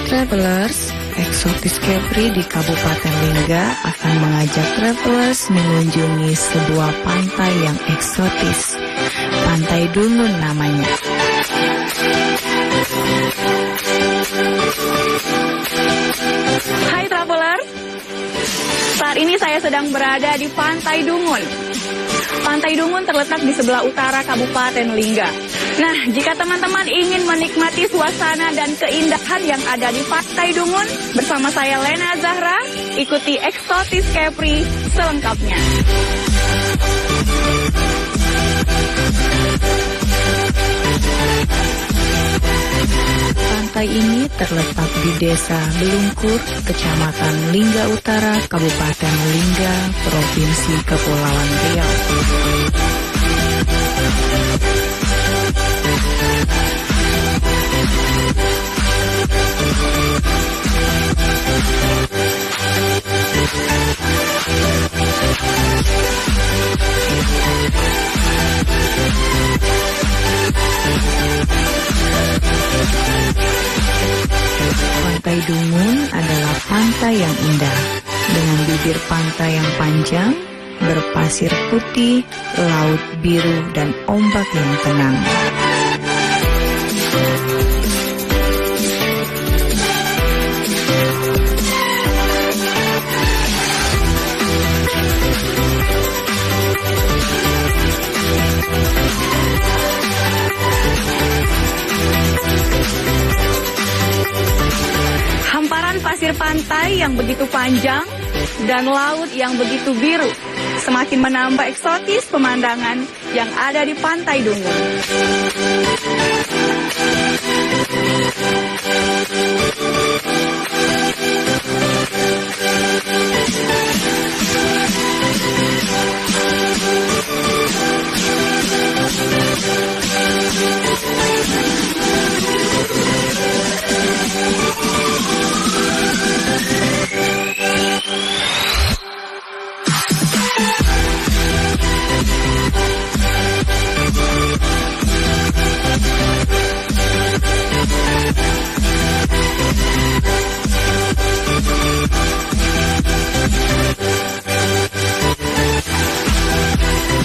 Travelers, Eksotis Kepri di Kabupaten Lingga akan mengajak travelers mengunjungi sebuah pantai yang eksotis. Pantai Dungun namanya. Hai traveler, saat ini saya sedang berada di Pantai Dungun. Pantai Dungun terletak di sebelah utara Kabupaten Lingga. Nah, jika teman-teman ingin menikmati suasana dan keindahan yang ada di Pantai Dungun, bersama saya Lena Zahra, ikuti Eksotis Kepri selengkapnya. Pantai ini terletak di Desa Belungkur, Kecamatan Lingga Utara, Kabupaten Lingga, Provinsi Kepulauan Riau. Pantai Dungun adalah pantai yang indah, dengan bibir pantai yang panjang, berpasir putih, laut biru, dan ombak yang tenang. Hamparan pasir pantai yang begitu panjang dan laut yang begitu biru semakin menambah eksotis pemandangan yang ada di Pantai Dungun.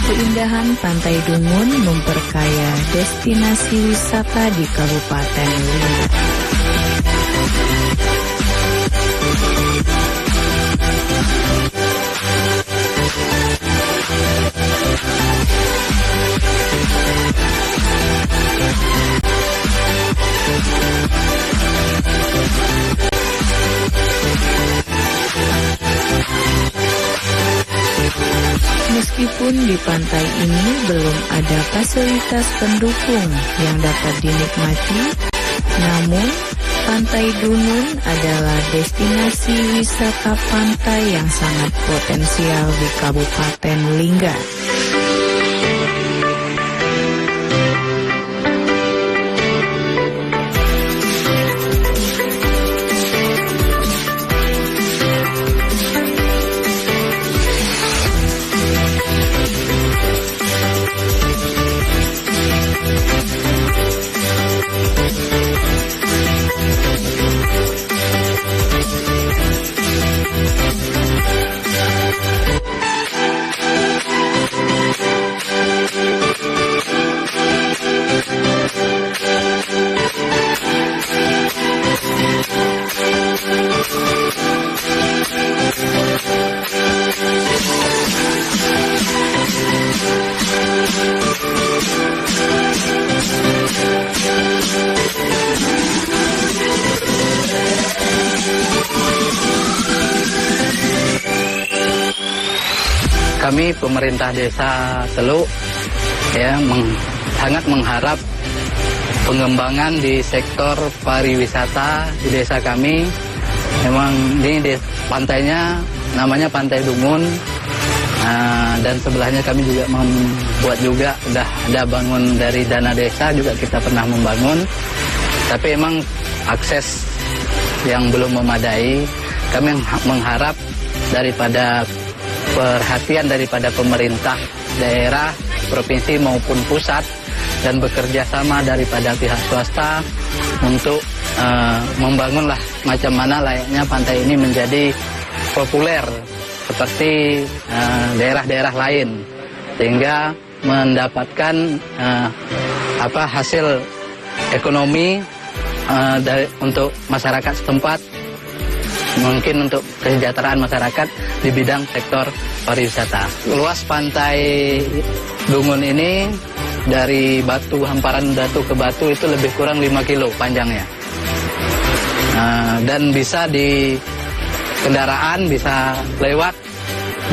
Keindahan Pantai Dungun memperkaya destinasi wisata di Kabupaten Lingga. Meskipun di pantai ini belum ada fasilitas pendukung yang dapat dinikmati, namun Pantai Dungun adalah destinasi wisata pantai yang sangat potensial di Kabupaten Lingga. kami pemerintah desa Teluk ya sangat mengharap pengembangan di sektor pariwisata di desa kami. Memang ini pantainya namanya Pantai Dungun. Dan sebelahnya kami juga membuat juga udah ada bangun dari dana desa juga kita pernah membangun. Tapi emang akses yang belum memadai. Kami mengharap daripada perhatian daripada pemerintah daerah, provinsi maupun pusat dan bekerja sama daripada pihak swasta untuk membangunlah macam mana layaknya pantai ini menjadi populer seperti daerah-daerah lain sehingga mendapatkan hasil ekonomi untuk masyarakat setempat, mungkin untuk kesejahteraan masyarakat di bidang sektor pariwisata. Luas pantai Dungun ini dari hamparan batu ke batu itu lebih kurang 5 kilo panjangnya. Dan bisa kendaraan bisa lewat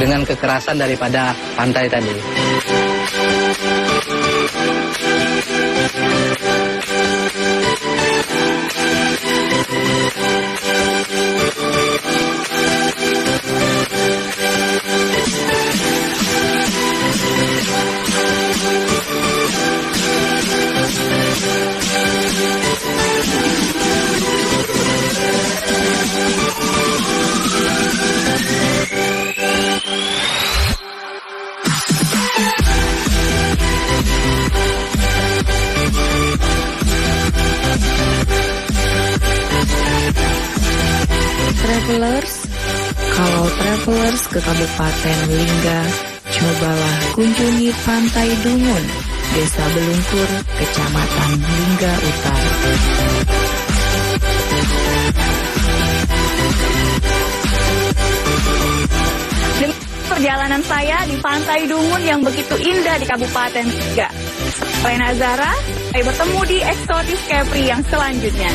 dengan kekerasan daripada pantai tadi. Travelers, kalau travelers ke Kabupaten Lingga, cobalah kunjungi Pantai Dungun, Desa Belungkur, Kecamatan Lingga Utara. Dengan perjalanan saya di Pantai Dungun yang begitu indah di Kabupaten Lingga. Lena Zara, saya bertemu di Eksotis Kepri yang selanjutnya.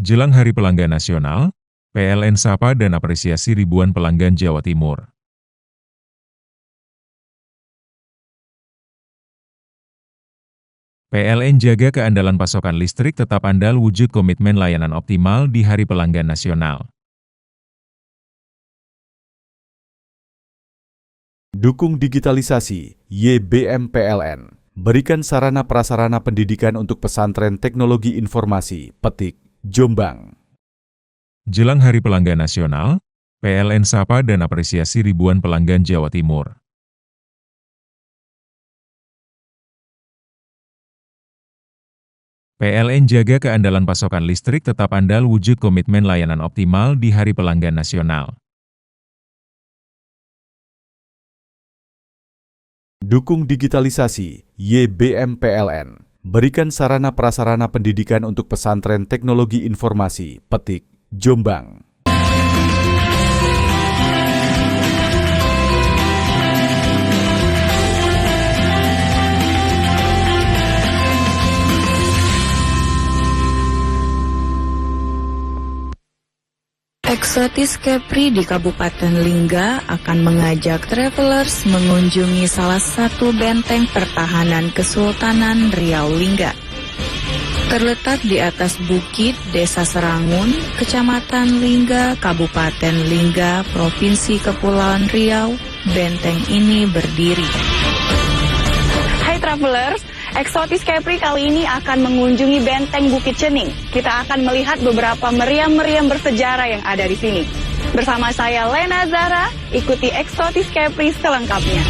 Jelang Hari Pelanggan Nasional, PLN sapa dan apresiasi ribuan pelanggan Jawa Timur. PLN jaga keandalan pasokan listrik tetap andal wujud komitmen layanan optimal di Hari Pelanggan Nasional. Dukung digitalisasi, YBM PLN. Berikan sarana prasarana pendidikan untuk pesantren teknologi informasi, Petik, Jombang. Jelang Hari Pelanggan Nasional, PLN sapa dan apresiasi ribuan pelanggan Jawa Timur. PLN jaga keandalan pasokan listrik tetap andal wujud komitmen layanan optimal di Hari Pelanggan Nasional. Dukung digitalisasi, YBM PLN. Berikan sarana prasarana pendidikan untuk pesantren teknologi informasi, Petik, Jombang. Eksotis Kepri di Kabupaten Lingga akan mengajak travelers mengunjungi salah satu benteng pertahanan Kesultanan Riau Lingga. Terletak di atas bukit Desa Serangun, Kecamatan Lingga, Kabupaten Lingga, Provinsi Kepulauan Riau, benteng ini berdiri. Hai travelers, Eksotis Kepri kali ini akan mengunjungi Benteng Bukit Cening. Kita akan melihat beberapa meriam-meriam bersejarah yang ada di sini. Bersama saya Lena Zara, ikuti Eksotis Kepri selengkapnya.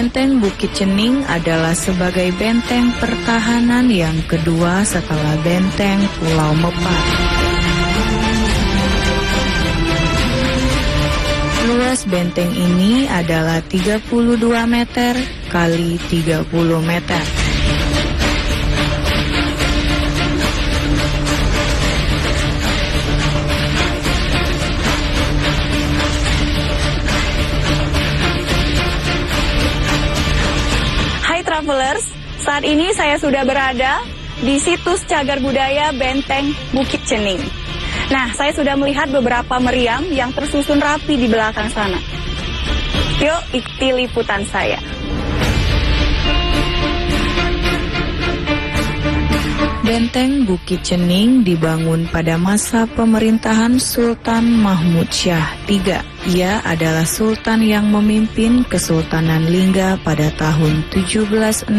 Benteng Bukit Cening adalah sebagai benteng pertahanan yang kedua setelah benteng Pulau Mepar. Luas benteng ini adalah 32 meter kali 30 meter. Hai travelers, saat ini saya sudah berada di situs cagar budaya Benteng Bukit Cening. Nah, saya sudah melihat beberapa meriam yang tersusun rapi di belakang sana. Yuk, ikuti liputan saya. Benteng Bukit Cening dibangun pada masa pemerintahan Sultan Mahmud Syah III. Ia adalah sultan yang memimpin Kesultanan Lingga pada tahun 1761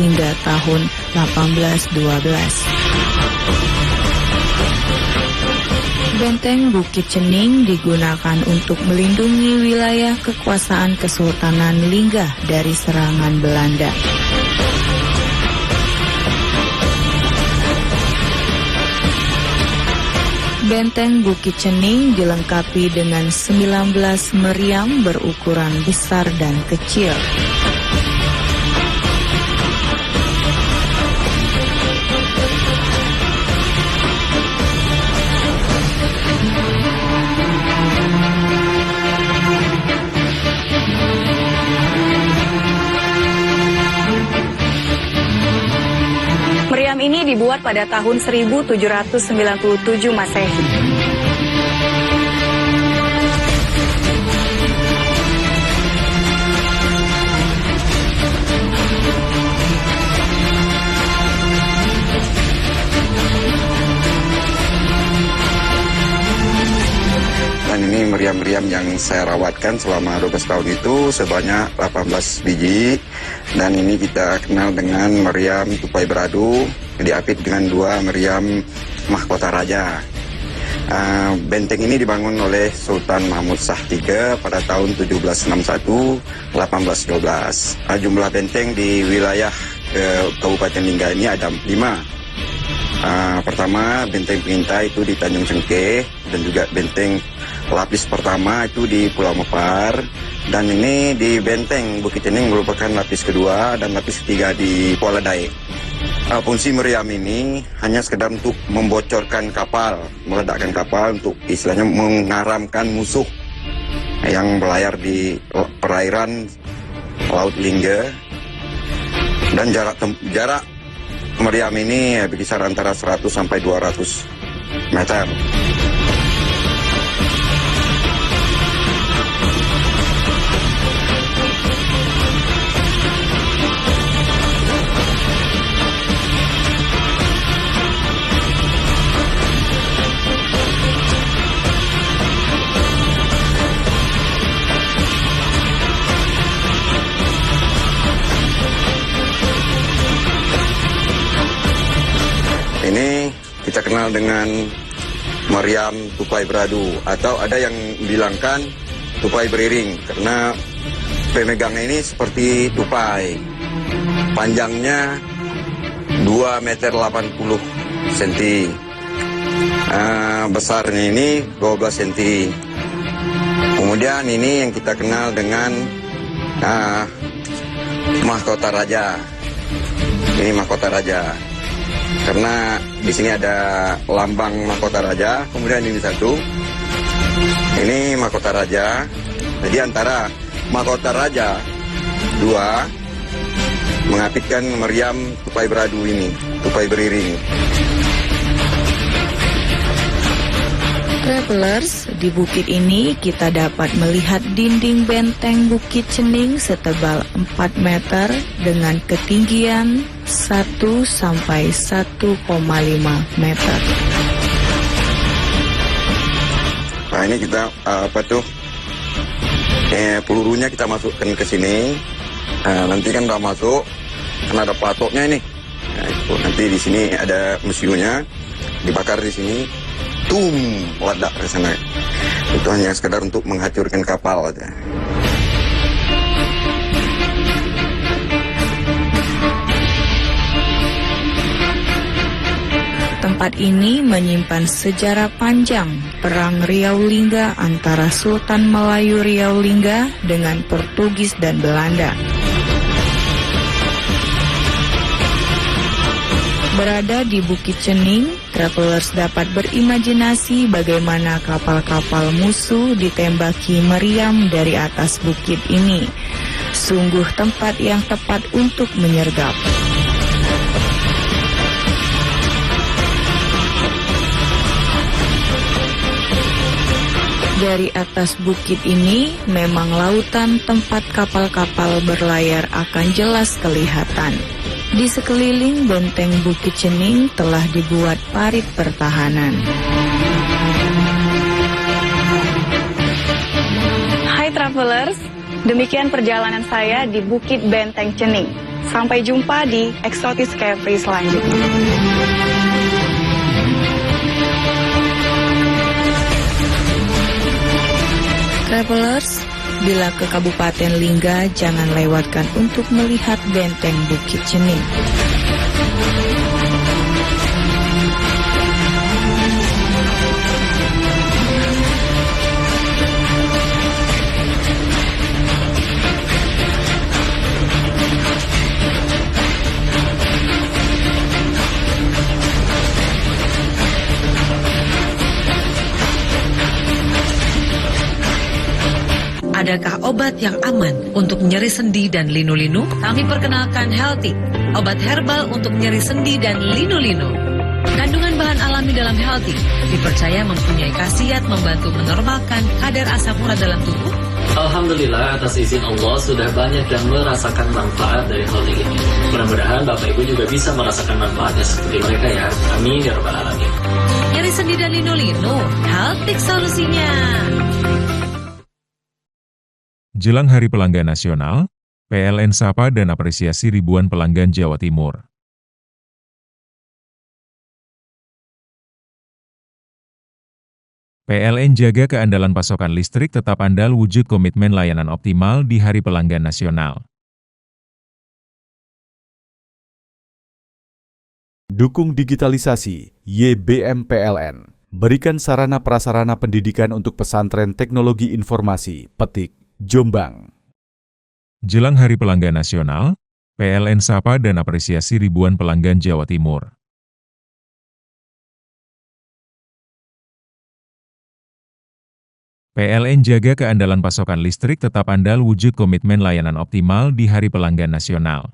hingga tahun 1812. Benteng Bukit Cening digunakan untuk melindungi wilayah kekuasaan Kesultanan Lingga dari serangan Belanda. Benteng Bukit Cening dilengkapi dengan 19 meriam berukuran besar dan kecil. Meriam ini dibuat pada tahun 1797 Masehi. Dan ini meriam-meriam yang saya rawatkan selama 12 tahun itu sebanyak 18 biji. Dan ini kita kenal dengan meriam Tupai Beradu, diapit dengan 2 meriam Mahkota Raja. Benteng ini dibangun oleh Sultan Mahmud Syah III pada tahun 1761-1812. Jumlah benteng di wilayah Kabupaten Lingga ini ada 5. Pertama, benteng pengintai itu di Tanjung Cengkeh, dan juga benteng lapis pertama itu di Pulau Mepar, dan ini di benteng Bukit Cening merupakan lapis kedua dan lapis ketiga di Kuala Dae. Fungsi meriam ini hanya sekedar untuk membocorkan kapal, meledakkan kapal untuk istilahnya mengaramkan musuh yang berlayar di perairan Laut Lingga, dan jarak meriam ini berkisar antara 100 sampai 200 meter. Ini kita kenal dengan meriam Tupai Beradu, atau ada yang bilangkan tupai beriring, karena pemegangnya ini seperti tupai. Panjangnya 2,80 meter. Besarnya ini 12 cm. Kemudian ini yang kita kenal dengan Mahkota Raja. Ini Mahkota Raja. Karena di sini ada lambang Mahkota Raja, kemudian ini satu. Ini Mahkota Raja. Jadi antara Mahkota Raja 2 mengapitkan meriam Tupai Beradu ini, tupai beriring. Travelers, di bukit ini kita dapat melihat dinding benteng Bukit Cening setebal 4 meter dengan ketinggian 1 sampai 1,5 meter. Nah, ini kita pelurunya kita masukkan ke sini. Nanti kan udah masuk, kan ada platoknya ini. Nah, itu nanti di sini ada mesinnya, dibakar di sini. Ledak ke sana. Itu hanya sekedar untuk menghancurkan kapal aja. Tempat ini menyimpan sejarah panjang Perang Riau Lingga antara Sultan Melayu Riau Lingga dengan Portugis dan Belanda. Berada di Bukit Cening, travelers dapat berimajinasi bagaimana kapal-kapal musuh ditembaki meriam dari atas bukit ini. Sungguh tempat yang tepat untuk menyergap. Dari atas bukit ini, memang lautan tempat kapal-kapal berlayar akan jelas kelihatan. Di sekeliling benteng Bukit Cening telah dibuat parit pertahanan. Hai travelers, demikian perjalanan saya di Bukit Benteng Cening. Sampai jumpa di Exotis Cafe selanjutnya. Travelers, bila ke Kabupaten Lingga, jangan lewatkan untuk melihat benteng Bukit Cening. Adakah obat yang aman untuk nyeri sendi dan linu-linu? Kami perkenalkan Healthy, obat herbal untuk nyeri sendi dan linu-linu. Kandungan bahan alami dalam Healthy dipercaya mempunyai khasiat membantu menormalkan kadar asam urat dalam tubuh. Alhamdulillah, atas izin Allah sudah banyak yang merasakan manfaat dari Healthy ini. Mudah-mudahan Bapak Ibu juga bisa merasakan manfaatnya seperti mereka ya. Amin ya rabbal alamin. Nyeri sendi dan linu-linu, Healthy solusinya. Jelang Hari Pelanggan Nasional, PLN sapa dan apresiasi ribuan pelanggan Jawa Timur. PLN jaga keandalan pasokan listrik tetap andal wujud komitmen layanan optimal di Hari Pelanggan Nasional. Dukung digitalisasi, YBM PLN. Berikan sarana prasarana pendidikan untuk pesantren teknologi informasi, Petik, Jombang. Jelang Hari Pelanggan Nasional, PLN sapa dan apresiasi ribuan pelanggan Jawa Timur. PLN jaga keandalan pasokan listrik tetap andal wujud komitmen layanan optimal di Hari Pelanggan Nasional.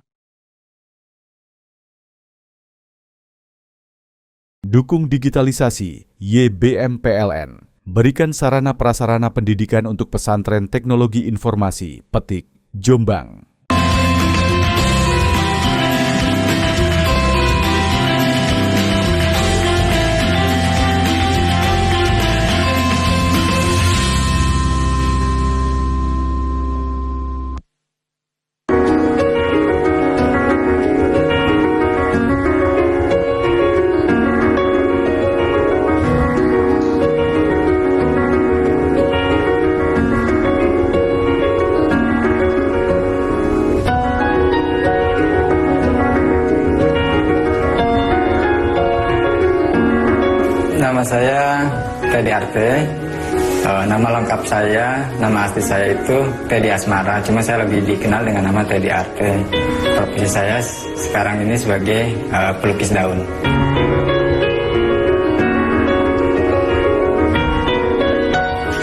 Dukung digitalisasi, YBM PLN. Berikan sarana prasarana pendidikan untuk pesantren teknologi informasi, Petik, Jombang. Nama saya Teddy Arte. Nama lengkap saya, nama asli saya itu Teddy Asmara. Cuma saya lebih dikenal dengan nama Teddy Arte. Profesi saya sekarang ini sebagai pelukis daun.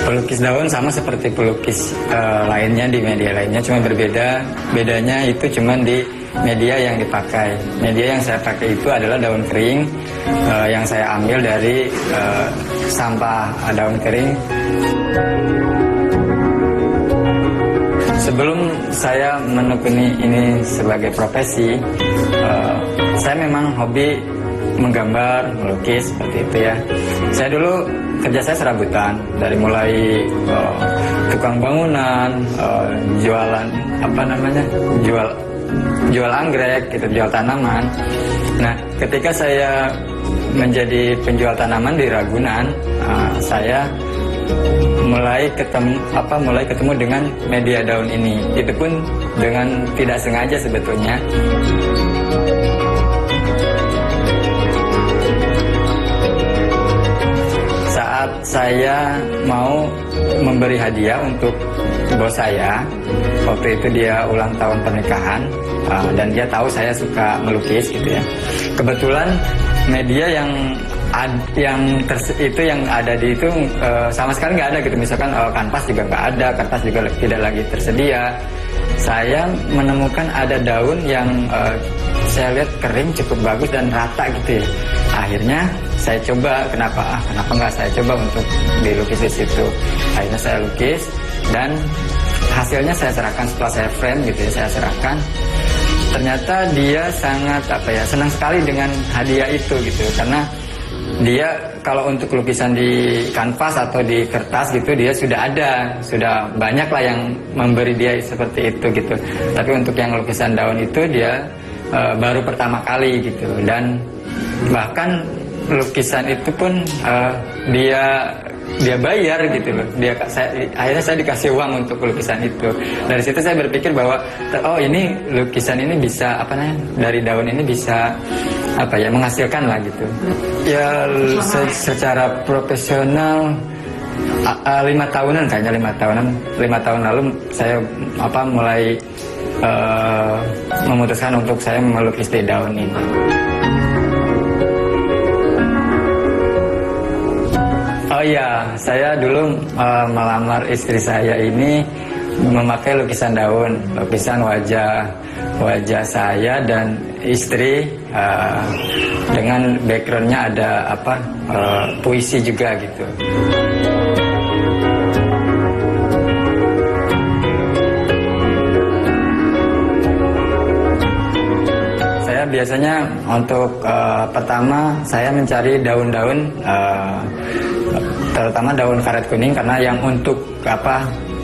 Pelukis daun sama seperti pelukis lainnya di media lainnya, cuma berbeda. Bedanya itu cuma di media yang dipakai. Media yang saya pakai itu adalah daun kering yang saya ambil dari sampah daun kering. Sebelum saya menekuni ini sebagai profesi, saya memang hobi menggambar, melukis seperti itu ya. Saya dulu kerja saya serabutan, dari mulai tukang bangunan, jualan jual anggrek, gitu, jual tanaman. Nah, ketika saya menjadi penjual tanaman di Ragunan, saya mulai ketemu dengan media daun ini. Itu pun dengan tidak sengaja sebetulnya. Saat saya mau memberi hadiah untuk bos saya, waktu itu dia ulang tahun pernikahan, dan dia tahu saya suka melukis gitu ya. Kebetulan media yang ada di itu sama sekali nggak ada gitu. Misalkan kanvas juga nggak ada, kertas juga tidak lagi tersedia. Saya menemukan ada daun yang saya lihat kering cukup bagus dan rata gitu ya. Akhirnya saya coba, kenapa nggak saya coba untuk dilukis di situ. Akhirnya saya lukis dan hasilnya saya serahkan setelah saya frame gitu ya, saya serahkan. Ternyata dia sangat senang sekali dengan hadiah itu gitu, karena dia kalau untuk lukisan di kanvas atau di kertas gitu dia sudah banyak lah yang memberi dia seperti itu gitu. Tapi untuk yang lukisan daun itu dia baru pertama kali gitu, dan bahkan lukisan itu pun dia bayar gitu loh. Akhirnya saya dikasih uang untuk lukisan itu. Dari situ saya berpikir bahwa ini lukisan ini bisa dari daun ini bisa menghasilkan lah gitu. Ya secara profesional 5 tahunan kayaknya 5 tahun lalu saya mulai memutuskan untuk saya melukis di daun ini. Oh iya, saya dulu melamar istri saya ini memakai lukisan daun, lukisan wajah saya dan istri dengan backgroundnya ada puisi juga gitu. Saya biasanya untuk pertama saya mencari daun-daun terutama daun karet kuning, karena yang untuk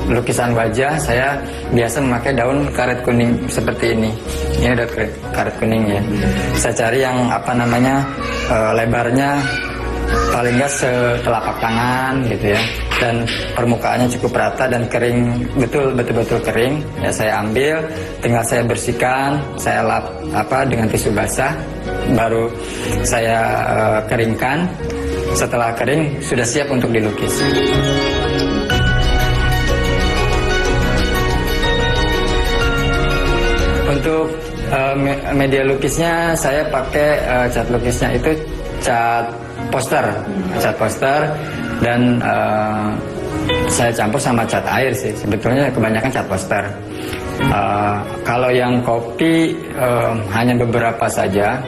lukisan wajah saya biasa memakai daun karet kuning seperti ini. Ini daun karet kuning ya. Saya cari yang lebarnya paling nggak setelapak tangan gitu ya, dan permukaannya cukup rata dan kering, betul-betul kering. Ya saya ambil, tinggal saya bersihkan, saya lap dengan tisu basah, baru saya keringkan. Setelah kering sudah siap untuk dilukis. Untuk media lukisnya saya pakai cat lukisnya itu cat poster dan saya campur sama cat air sih. Sebetulnya kebanyakan cat poster. Kalau yang kopi hanya beberapa saja,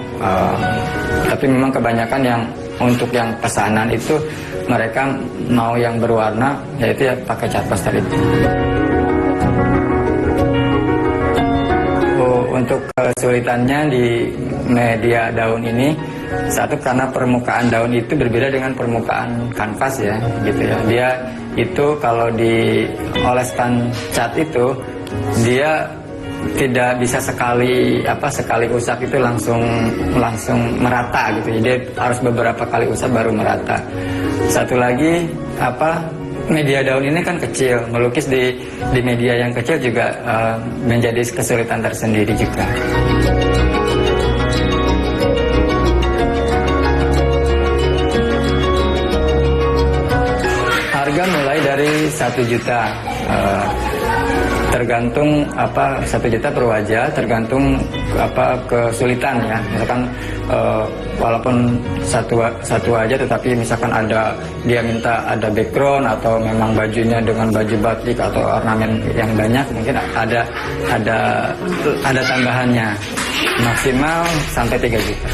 tapi memang kebanyakan yang untuk yang pesanan itu mereka mau yang berwarna, yaitu pakai cat poster itu. Untuk kesulitannya di media daun ini, satu karena permukaan daun itu berbeda dengan permukaan kanvas ya, gitu ya. Dia itu kalau dioleskan cat itu dia tidak bisa sekali usap itu langsung merata gitu. Jadi harus beberapa kali usap baru merata. Satu lagi media daun ini kan kecil, melukis di media yang kecil juga menjadi kesulitan tersendiri juga. Harga mulai dari 1 juta. Tergantung 1 juta per wajah, tergantung kesulitan ya. Misalkan walaupun satu wajah, tetapi misalkan dia minta ada background atau memang bajunya dengan baju batik atau ornamen yang banyak, mungkin ada tambahannya. Maksimal sampai 3 juta.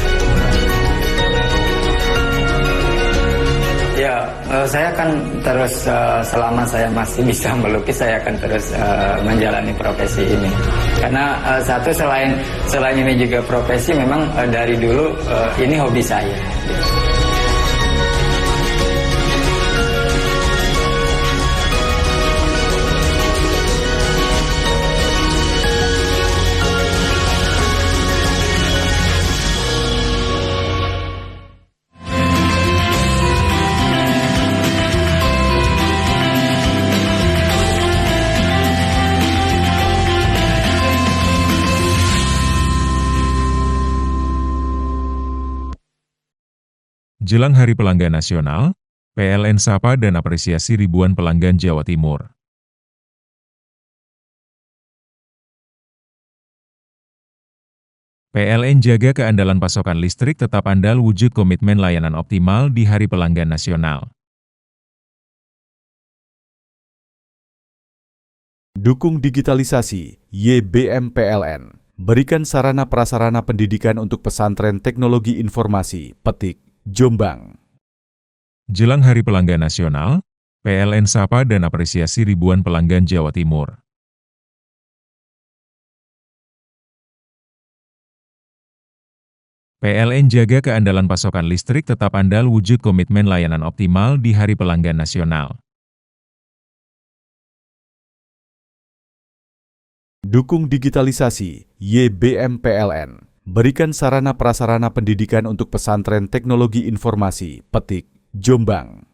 Ya, saya akan terus selama saya masih bisa melukis, saya akan terus menjalani profesi ini. Karena satu selain ini juga profesi, memang dari dulu ini hobi saya. Jelang Hari Pelanggan Nasional, PLN sapa dan apresiasi ribuan pelanggan Jawa Timur. PLN jaga keandalan pasokan listrik tetap andal wujud komitmen layanan optimal di Hari Pelanggan Nasional. Dukung digitalisasi, YBM PLN. Berikan sarana prasarana pendidikan untuk pesantren teknologi informasi, Petik, Jombang. Jelang Hari Pelanggan Nasional, PLN sapa dan apresiasi ribuan pelanggan Jawa Timur. PLN jaga keandalan pasokan listrik tetap andal wujud komitmen layanan optimal di Hari Pelanggan Nasional. Dukung digitalisasi, YBM PLN. Berikan sarana prasarana pendidikan untuk pesantren teknologi informasi, Petik, Jombang.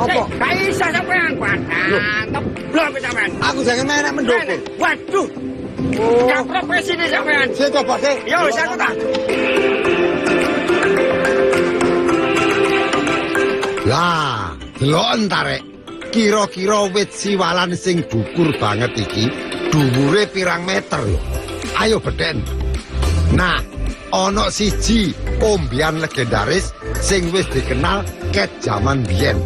Apa? Kaisa sampean patah. Belum sampean. Aku jangan main mendukung. Waduh. Gak profesi nih sampean. Saya coba sih. Yo, saya coba. Lah, delok entarek. Kira-kira wit siwalan sing dukur banget iki, dhuwure pirang meter lho. Ayo beden. Nah, ono siji ombian legendaris sing wis dikenal ket jaman biyen.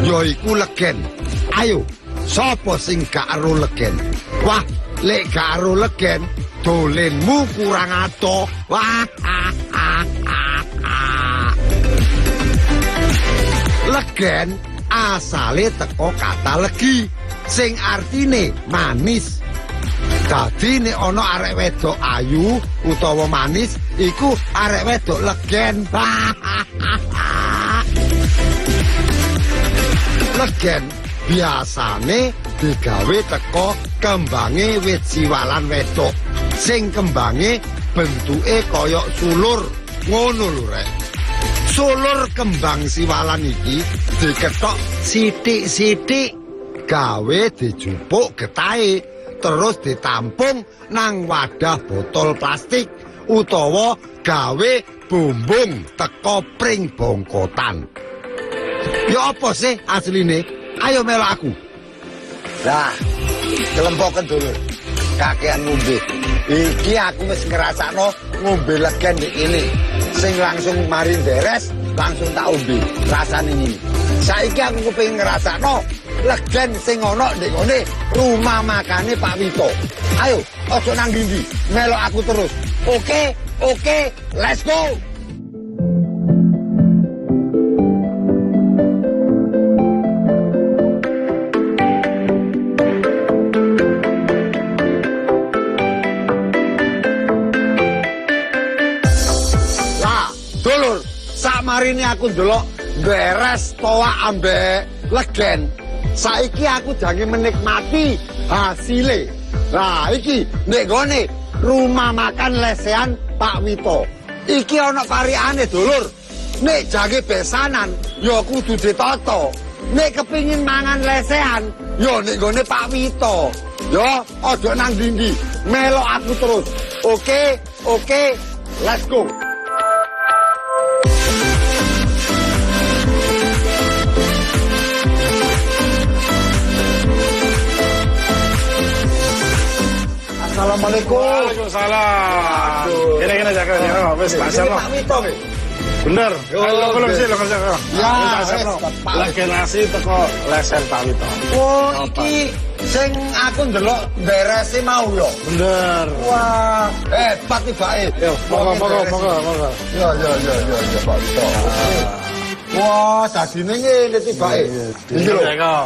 Yaiku legen. Ayo, sapa sing gak ero legen? Wah, lek gak ero legen, dolenmu kurang ato. Wah, legen asale teko kata legi, sing artine manis. Dadi nek ana arek wedok ayu utawa manis, iku arek wedok legen. Legen biasane digawe teko kembange wit siwalan wedok, sing kembange bentuke koyok sulur, ngono lho rek. Sulur kembang siwalan iki diketok sithik-sithik, gawe dijupuk getahe, terus ditampung nang wadah botol plastik utawa gawe bumbung teko pring bongkotan. Ya apa sih asline? Ayo melu aku. Lah, kelempokan dulu. Kakean ngombe. Iki aku wis ngrasakno ngombe legen iki. Sing langsung mari beres, langsung tak ombe. Rasane iki. Saiki aku kepengin ngrasakno legen sing ana ndek ngene rumah makane Pak Wito. Ayo, ojo nang ndi-ndi. Melu aku terus. Oke, let's go. Marini aku ndelok beres toa ambek legen. Saiki aku jange menikmati hasilnya. Nah iki nek gone rumah makan lesehan Pak Wito. Iki ana variane dulur. Nek jange besanan ya kudu ditata. Nek kepingin mangan lesehan ya nek gone Pak Wito. Ya aja nang ndi-ndi. Melok aku terus. Oke, let's go. Assalamualaikum. Waalaikumsalam. Gini jaga wes pasar loh. Bener. Belum sih lo kerja. Ya, lagi nasi teko lesen Pak Wito. Oh, iki sing aku ndelok beresi mau yo. Bener. Wah, hebat iki Pak. Yo, moga. Yo Pak Wito. Wah, dadine ngene iki Pak. Iki lho.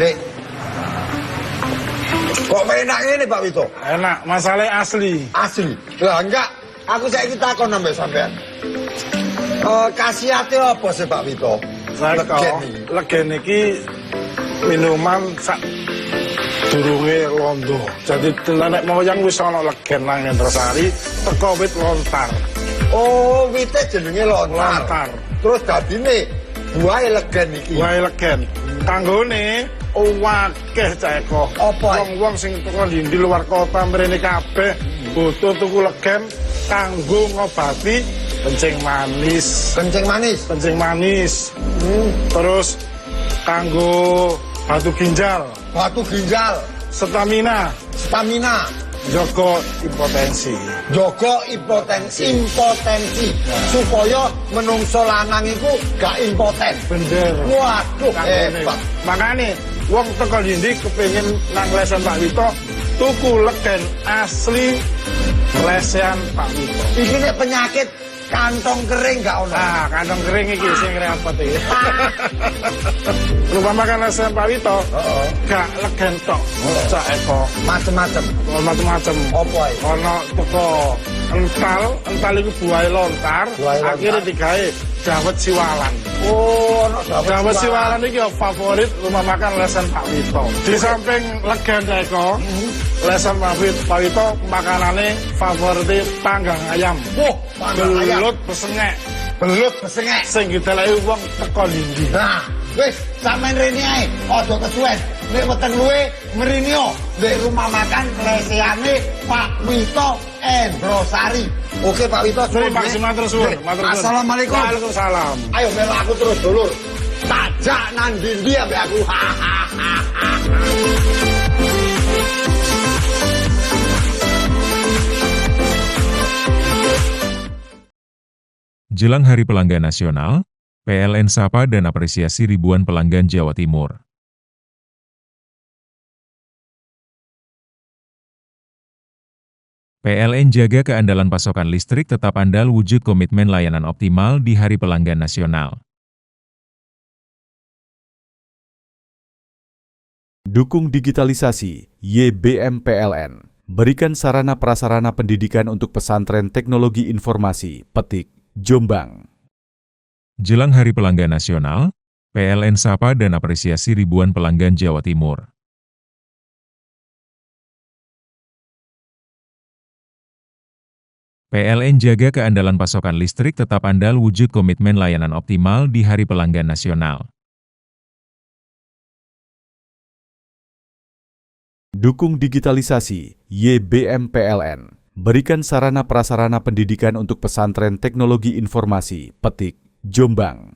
Sik. Kok enak ini Pak Wito? Enak, masalahnya asli. Asli? Lah enggak, aku saiki takon nambah sampean. Khasiate apa sih Pak Wito? Legen iki minuman sak durunge londo. Jadi nenek moyang wis ana legen nang Ngendrosari teko wit lontar. Oh, wite jenenge lontar. Terus dadine buahe legen iki. Buahe legen. Kanggone akeh Ceko. Apa? Wong-wong sing teko di luar kota mrene kabeh butuh tuku legen kanggo ngobati kencing manis. Kencing manis. Kencing manis. Terus kanggo batu ginjal. Batu ginjal. Stamina. Stamina. Jogo impotensi. Jogo impotensi. Supaya menungso lanang iku gak impoten. Bener. Waduh, hebat. Makane wong teko ndi kepengin nang lesan Pak Wito tuku legen asli lesehan Pak Wito. Iki nek penyakit kantong kering gak ono. Nah, kantong kering iki sing repot iki. Lupa makan lesehan Pak Wito. Gak legen tok. Cak Eko. Macem-macem. Macem-macem. Apa iki? Ono teko ental iku buahe lontar, akhirnya digawe dawet siwalan. Oh, dawet siwalan iki favorit rumah makan lesan Pak Wito. Di samping legen Eko, lesan Pak Wito makanane favorit panggang ayam. Wah, panggang ayam. Belut pesengek. Belut pesengek. Sing diteleki wong teko ndi. Nah, wis sampean rene ae, aja kesuwen. Nek weteng luwe merinio di rumah makan lesehane Pak Wito Ngendrosari. Oke Pak Wito, terima kasih matur suwun. Assalamualaikum. Waalaikumsalam. Ayo melu aku terus dulur. Tajak nang ndi ambek aku. Jelang Hari Pelanggan Nasional, PLN sapa dan apresiasi ribuan pelanggan Jawa Timur. PLN jaga keandalan pasokan listrik tetap andal wujud komitmen layanan optimal di Hari Pelanggan Nasional. Dukung digitalisasi, YBM PLN. Berikan sarana prasarana pendidikan untuk pesantren teknologi informasi, Petik, Jombang. Jelang Hari Pelanggan Nasional, PLN sapa dan apresiasi ribuan pelanggan Jawa Timur. PLN jaga keandalan pasokan listrik tetap andal wujud komitmen layanan optimal di Hari Pelanggan Nasional. Dukung digitalisasi, YBM PLN. Berikan sarana prasarana pendidikan untuk pesantren teknologi informasi, Petik, Jombang.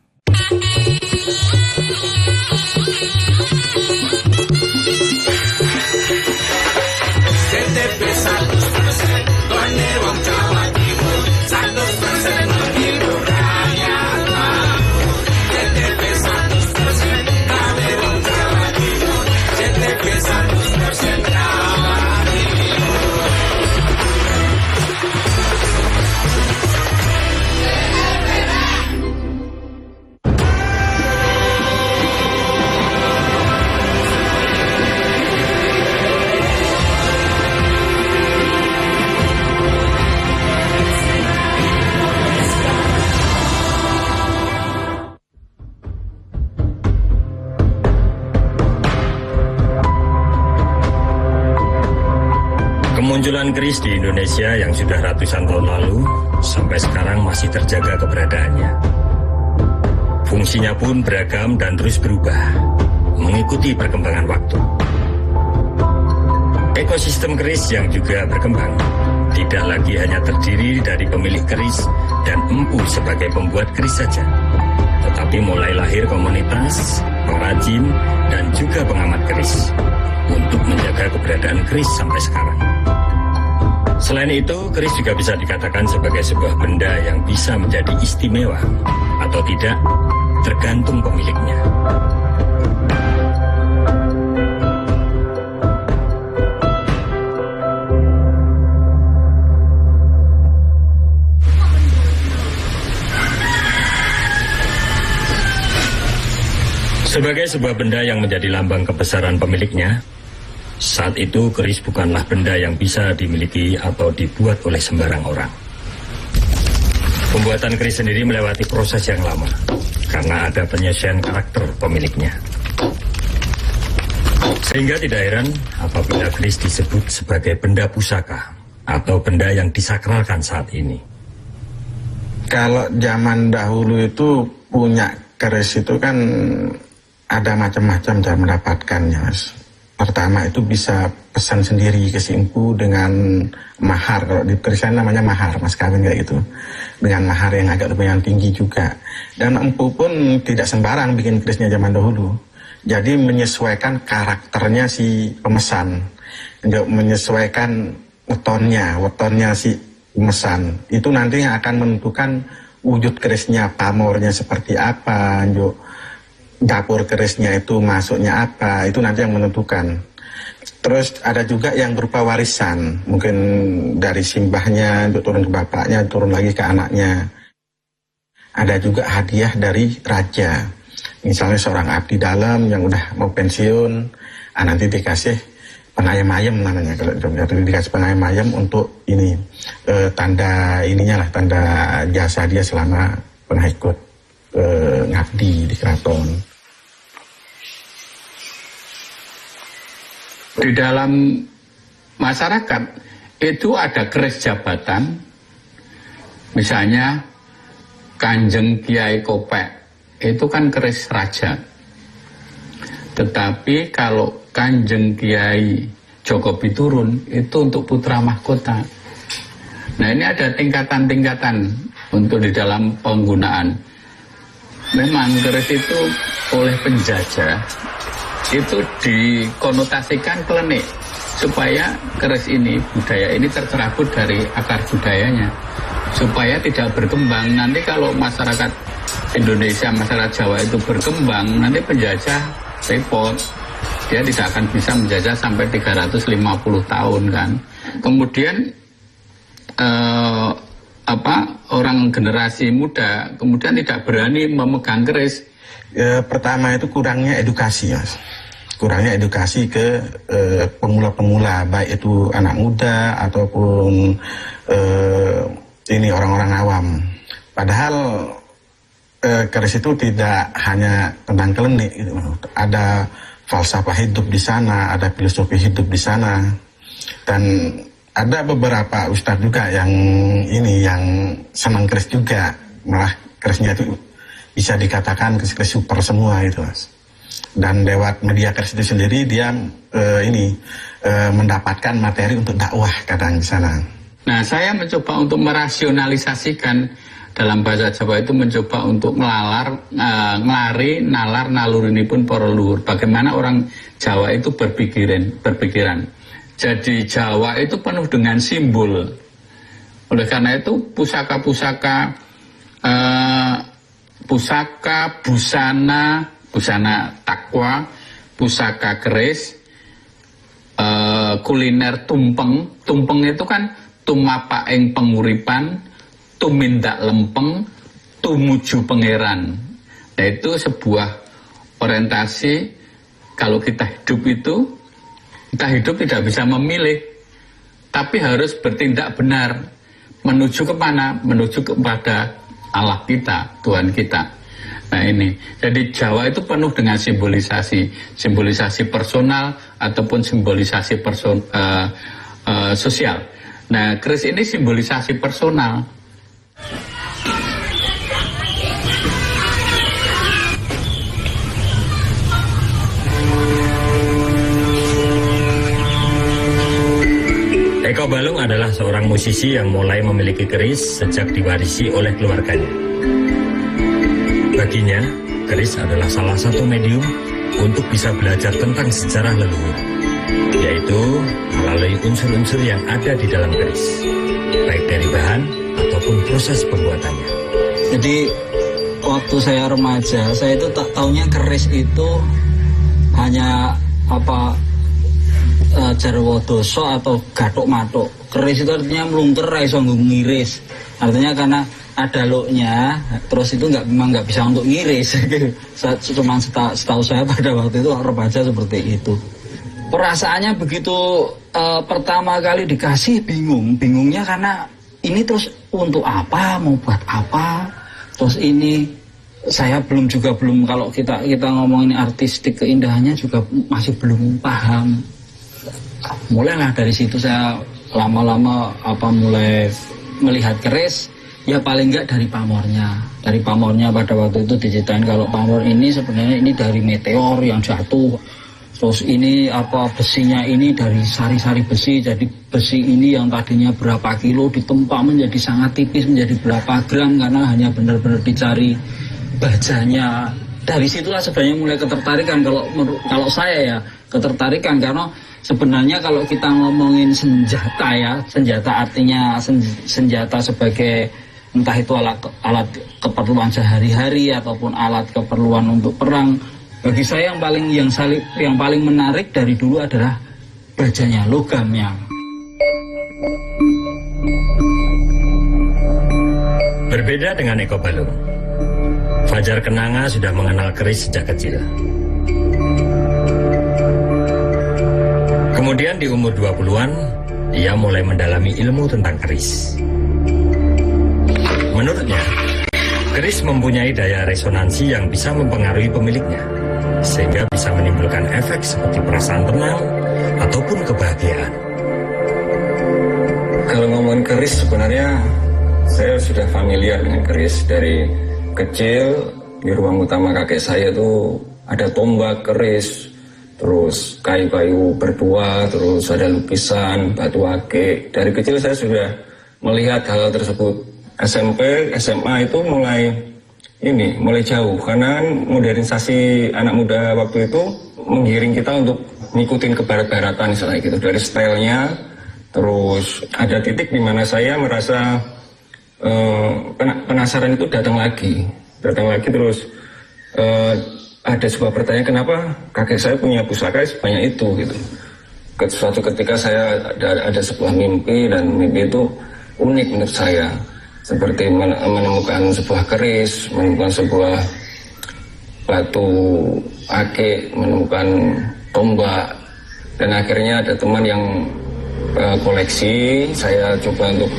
Kemunculan keris di Indonesia yang sudah ratusan tahun lalu, sampai sekarang masih terjaga keberadaannya. Fungsinya pun beragam dan terus berubah, mengikuti perkembangan waktu. Ekosistem keris yang juga berkembang, tidak lagi hanya terdiri dari pemilik keris dan empu sebagai pembuat keris saja, tetapi mulai lahir komunitas, pengrajin, dan juga pengamat keris, untuk menjaga keberadaan keris sampai sekarang. Selain itu, keris juga bisa dikatakan sebagai sebuah benda yang bisa menjadi istimewa atau tidak, tergantung pemiliknya. Sebagai sebuah benda yang menjadi lambang kebesaran pemiliknya, saat itu keris bukanlah benda yang bisa dimiliki atau dibuat oleh sembarang orang. Pembuatan keris sendiri melewati proses yang lama karena ada penyesuaian karakter pemiliknya. Sehingga tidak heran apabila keris disebut sebagai benda pusaka atau benda yang disakralkan saat ini. Kalau zaman dahulu itu punya keris itu kan ada macam-macam cara mendapatkannya, Mas. Pertama itu bisa pesan sendiri ke si empu dengan mahar. Kalau di kerisan namanya mahar, mas kawin kayak gitu. Dengan mahar yang agak lumayan tinggi juga. Dan empu pun tidak sembarang bikin kerisnya zaman dahulu. Jadi menyesuaikan karakternya si pemesan. Menyesuaikan wetonnya si pemesan. Itu nanti yang akan menentukan wujud kerisnya, pamornya seperti apa, dapur kerisnya itu masuknya apa, itu nanti yang menentukan. Terus ada juga yang berupa warisan, mungkin dari simbahnya untuk turun ke bapaknya, turun lagi ke anaknya. Ada juga hadiah dari raja, misalnya seorang abdi dalam yang udah mau pensiun, nanti dikasih pengayam-ayam namanya, kalau dikasih pengayam-ayam untuk ini tanda ininya lah, tanda jasa dia selama pernah ikut ngabdi di keraton. Di dalam masyarakat itu ada keris jabatan, misalnya Kanjeng Kiai Kopek itu kan keris raja. Tetapi kalau Kanjeng Kiai Joko Piturun itu untuk putra mahkota. Nah ini ada tingkatan-tingkatan untuk di dalam penggunaan. Memang keris itu oleh penjajah itu dikonotasikan klenik supaya keris ini, budaya ini tercerabut dari akar budayanya supaya tidak berkembang. Nanti kalau masyarakat Indonesia, masyarakat Jawa itu berkembang, nanti penjajah repot, dia tidak akan bisa menjajah sampai 350 tahun kan. Kemudian orang generasi muda kemudian tidak berani memegang keris. Pertama itu kurangnya edukasi, Mas. Kurangnya edukasi ke pemula-pemula, baik itu anak muda ataupun ini orang-orang awam. Padahal keris itu tidak hanya tentang klenik gitu. Ada falsafah hidup di sana, ada filosofi hidup di sana. Dan ada beberapa ustadz juga yang senang keris juga, malah kerisnya itu bisa dikatakan keris super semua itu, Mas. Dan lewat media keris itu sendiri dia mendapatkan materi untuk dakwah kadang di sana. Nah, saya mencoba untuk merasionalisasikan dalam bahasa Jawa itu mencoba untuk ngelari, nalar, nalur ini pun para leluhur. Bagaimana orang Jawa itu berpikiran. Jadi Jawa itu penuh dengan simbol. Oleh karena itu pusaka-pusaka, busana takwa, pusaka keris, kuliner tumpeng. Tumpeng itu kan tumapa ing penguripan, tumindak lempeng, tumuju pangeran. Nah itu sebuah orientasi. Kalau kita hidup tidak bisa memilih, tapi harus bertindak benar. Menuju kemana? Menuju kepada Allah kita, Tuhan kita. Nah ini, jadi Jawa itu penuh dengan simbolisasi personal ataupun simbolisasi sosial. Nah, keris ini simbolisasi personal. Eko Balung adalah seorang musisi yang mulai memiliki keris sejak diwarisi oleh keluarganya. Baginya, keris adalah salah satu medium untuk bisa belajar tentang sejarah leluhur, yaitu melalui unsur-unsur yang ada di dalam keris, baik dari bahan ataupun proses pembuatannya. Jadi waktu saya remaja, saya itu tak taunya keris itu hanya jarwodoso atau gathuk-mathuk. Keris itu artinya mlungker ra iso ngiris. Artinya karena ada loknya, terus itu memang nggak bisa untuk ngiris. Cuma setahu saya pada waktu itu remaja seperti itu. Perasaannya begitu pertama kali dikasih bingungnya karena ini terus untuk apa, mau buat apa, terus ini saya belum kalau kita ngomongin artistik keindahannya juga masih belum paham. Mulailah dari situ saya lama-lama mulai melihat keris, ya paling enggak dari pamornya. Dari pamornya pada waktu itu diceritain kalau pamor ini sebenarnya ini dari meteor yang jatuh. Terus ini besinya ini dari sari-sari besi, jadi besi ini yang tadinya berapa kilo ditempa menjadi sangat tipis, menjadi berapa gram karena hanya benar-benar dicari bajanya. Dari situlah sebenarnya mulai ketertarikan kalau saya ya, ketertarikan karena sebenarnya kalau kita ngomongin senjata ya, senjata artinya senjata sebagai entah itu alat keperluan sehari-hari ataupun alat keperluan untuk perang. Bagi saya yang paling menarik dari dulu adalah bajanya, logamnya. Berbeda dengan Eko Balung, Fajar Kenanga sudah mengenal keris sejak kecil. Kemudian di umur 20-an, ia mulai mendalami ilmu tentang keris. Menurutnya, keris mempunyai daya resonansi yang bisa mempengaruhi pemiliknya, sehingga bisa menimbulkan efek seperti perasaan tenang ataupun kebahagiaan. Kalau ngomongin keris sebenarnya saya sudah familiar dengan keris dari kecil. Di ruang utama kakek saya tuh ada tombak keris, terus kayu-kayu berdua, terus ada lukisan, batu ake. Dari kecil saya sudah melihat hal tersebut. SMP, SMA itu mulai jauh karena modernisasi anak muda waktu itu menggiring kita untuk ngikutin ke barat-baratan misalnya gitu, dari stylenya. Terus ada titik di mana saya merasa penasaran itu datang lagi terus ada sebuah pertanyaan, kenapa kakek saya punya pusaka sebanyak itu gitu. Suatu ketika saya ada sebuah mimpi, dan mimpi itu unik menurut saya, seperti menemukan sebuah keris, menemukan sebuah batu ake, menemukan tombak, dan akhirnya ada teman yang koleksi. Saya coba untuk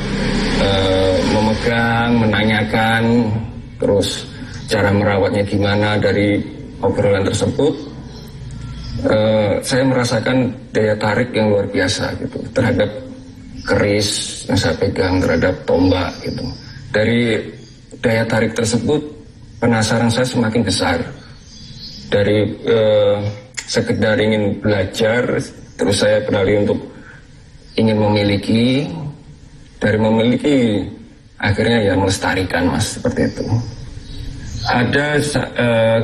memegang, menanyakan, terus cara merawatnya gimana. Dari obrolan tersebut saya merasakan daya tarik yang luar biasa gitu terhadap keris yang saya pegang, terhadap tombak gitu. Dari daya tarik tersebut penasaran saya semakin besar. Dari sekedar ingin belajar, terus saya beralih untuk ingin memiliki. Dari memiliki akhirnya ya melestarikan, Mas, seperti itu. Ada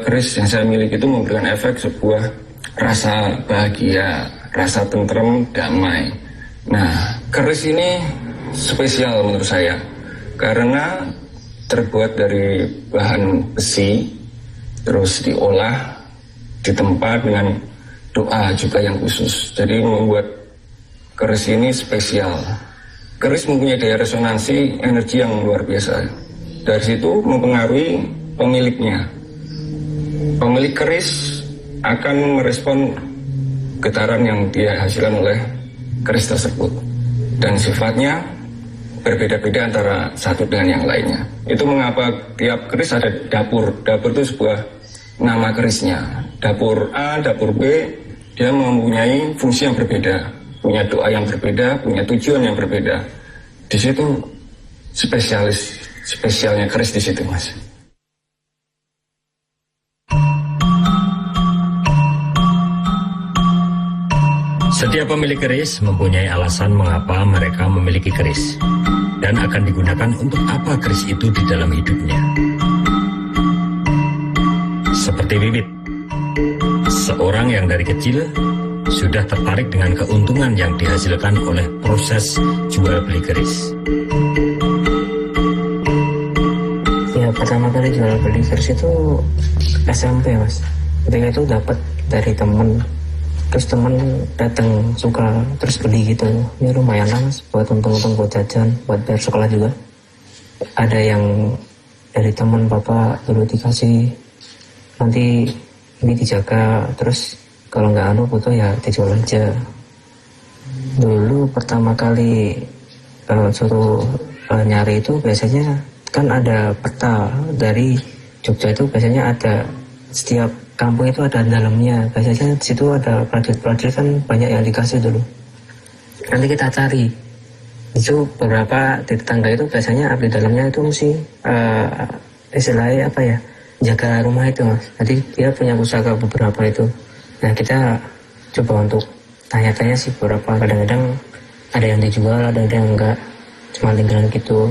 keris yang saya miliki itu memberikan efek sebuah rasa bahagia, rasa tentrem, damai. Nah, keris ini spesial menurut saya karena terbuat dari bahan besi, terus diolah, ditempa dengan doa juga yang khusus. Jadi membuat keris ini spesial. Keris mempunyai daya resonansi energi yang luar biasa. Dari situ mempengaruhi pemiliknya. Pemilik keris akan merespon getaran yang dia hasilkan oleh keris tersebut. Dan sifatnya berbeda-beda antara satu dengan yang lainnya. Itu mengapa tiap keris ada dapur. Dapur itu sebuah nama kerisnya. Dapur A, dapur B, dia mempunyai fungsi yang berbeda, punya doa yang berbeda, punya tujuan yang berbeda. Di situ spesialnya keris di situ, Mas. Setiap pemilik keris mempunyai alasan mengapa mereka memiliki keris dan akan digunakan untuk apa keris itu di dalam hidupnya. Seperti Wiwit, seorang yang dari kecil sudah tertarik dengan keuntungan yang dihasilkan oleh proses jual beli keris. Ya, pertama kali jual beli keris itu SMP, Mas. Ketika itu dapat dari temen, terus temen datang suka, terus beli gitu. Ini lumayan lah, Mas, buat untung-untung, buat jajan, buat bayar sekolah juga. Ada yang dari temen bapak dulu dikasih, nanti ini dijaga, terus kalau nggak butuh ya dijual aja. Dulu pertama kali suruh nyari itu biasanya kan ada peta dari Jogja itu, biasanya ada setiap kampung itu ada dalamnya, biasanya di situ ada prajurit-prajurit kan banyak yang dikasih dulu. Nanti kita cari itu beberapa di tetangga itu biasanya abdi dalamnya itu mesti istilahnya apa ya, jaga rumah itu Mas. Jadi dia punya pusaka beberapa itu. Nah kita coba untuk tanya-tanya sih beberapa, kadang-kadang ada yang dijual, ada yang enggak, cuma tinggalan gitu.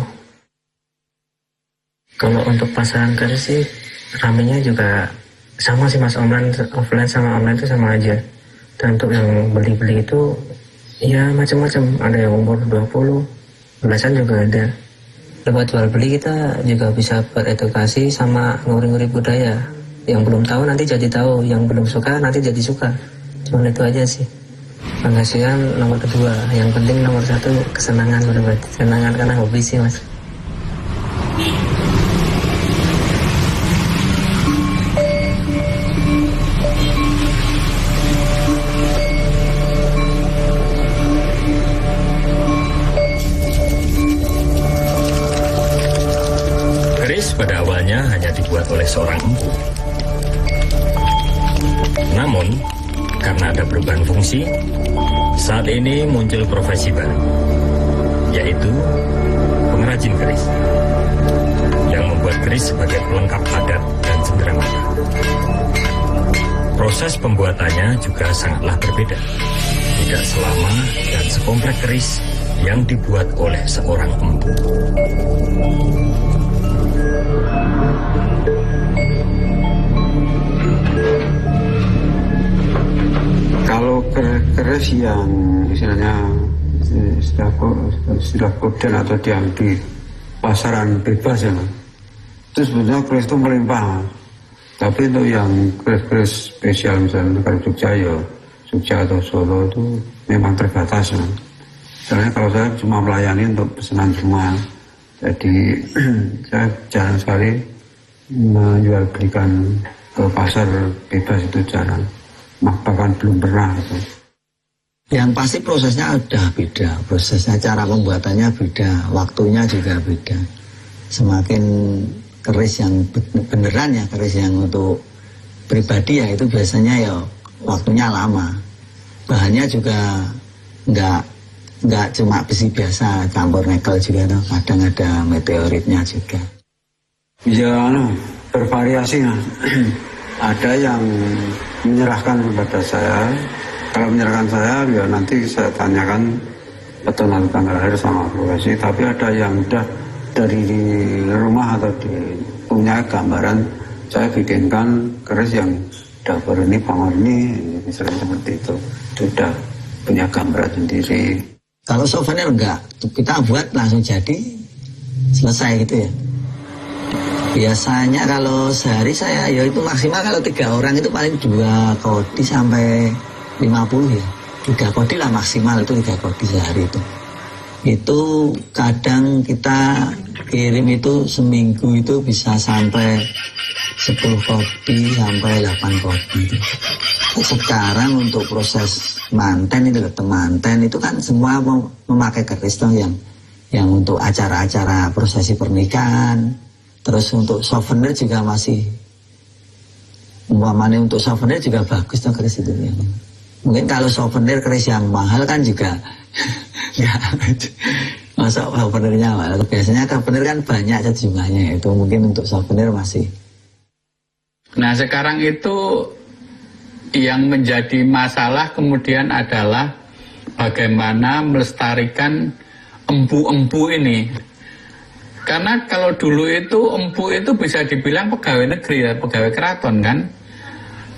Kalau untuk pasaran keris sih ramenya juga sama sih Mas, offline sama online itu sama aja. Dan untuk yang beli-beli itu ya macam-macam, ada yang umur 20, belasan juga ada. Lewat jual beli kita juga bisa beredukasi sama nguri-nguri budaya. Yang belum tahu nanti jadi tahu, yang belum suka nanti jadi suka. Cuma itu aja sih. Penghasilan nomor kedua, yang penting nomor satu kesenangan, kesenangan karena hobi sih Mas. Keris pada awalnya hanya dibuat oleh seorang empu. Namun, karena ada perubahan fungsi, saat ini muncul profesi baru, yaitu pengrajin keris, yang membuat keris sebagai pelengkap adat dan cenderamata. Proses pembuatannya juga sangatlah berbeda, tidak selama dan sekompleks keris yang dibuat oleh seorang empu. Kalau keris yang istilahnya istilah koden atau yang di pasaran bebas ya, itu sebenarnya keris itu melimpah. Tapi untuk yang keris spesial misalnya kalau Jogja atau Solo itu memang terbatas ya. Soalnya kalau saya cuma melayani untuk pesanan semua, jadi saya jarang sekali menjual belikan ke pasar bebas, itu jarang. Bahkan belum pernah itu. Yang pasti prosesnya udah beda, prosesnya cara pembuatannya beda, waktunya juga beda. Semakin keris yang beneran ya, keris yang untuk pribadi ya itu biasanya ya waktunya lama. Bahannya juga nggak cuma besi biasa, campur nikel juga tuh, kadang ada meteoritnya juga. Ya, bervariasi nah. Ada yang menyerahkan kepada saya. Kalau menyerahkan saya, ya nanti saya tanyakan petunjuk tanggal lahir sama profesi. Tapi ada yang udah dari rumah atau punya gambaran, saya bikinkan keris yang dapur ini, pangor ini, misalnya seperti itu. Sudah punya gambaran sendiri. Kalau souvenir enggak, kita buat langsung jadi, selesai gitu ya. Biasanya kalau sehari saya ya itu maksimal kalau 3 orang itu paling 2 kodi sampai 50 ya. 3 kodi lah maksimal, itu 3 kodi sehari itu. Itu kadang kita kirim itu seminggu itu bisa sampai 10 kodi sampai 8 kodi. Sekarang untuk proses manten itu, temanten itu kan semua memakai keris toh yang untuk acara-acara prosesi pernikahan. Terus untuk souvenir juga masih, umpamanya untuk souvenir juga bagus tuh keris itu ya. Mungkin kalau souvenir keris yang mahal kan juga nggak, masa souvenirnya mahal. Biasanya souvenir kan banyak jumlahnya, itu mungkin untuk souvenir masih. Nah sekarang itu yang menjadi masalah kemudian adalah bagaimana melestarikan empu-empu ini. Karena kalau dulu itu empu itu bisa dibilang pegawai negeri, pegawai keraton kan.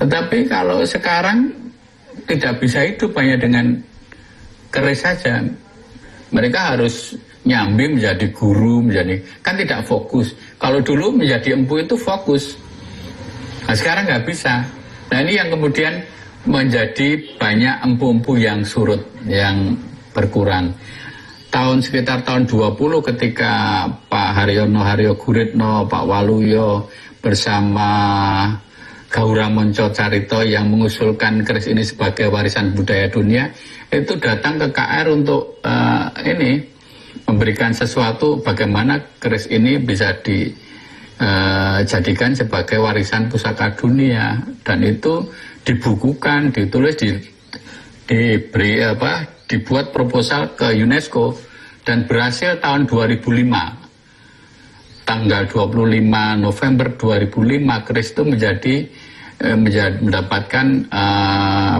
Tetapi kalau sekarang tidak bisa hidup hanya dengan keris saja. Mereka harus nyambi menjadi guru, kan tidak fokus. Kalau dulu menjadi empu itu fokus. Nah sekarang nggak bisa. Nah ini yang kemudian menjadi banyak empu-empu yang surut, yang berkurang. Sekitar tahun 20 ketika Pak Haryo Guritno, Pak Waluyo bersama Gaura Monco Carito yang mengusulkan keris ini sebagai warisan budaya dunia, itu datang ke KR untuk memberikan sesuatu, bagaimana keris ini bisa dijadikan sebagai warisan pusaka dunia, dan itu dibukukan, ditulis, dibuat proposal ke UNESCO dan berhasil tahun 2005. Tanggal 25 November 2005 keris itu mendapatkan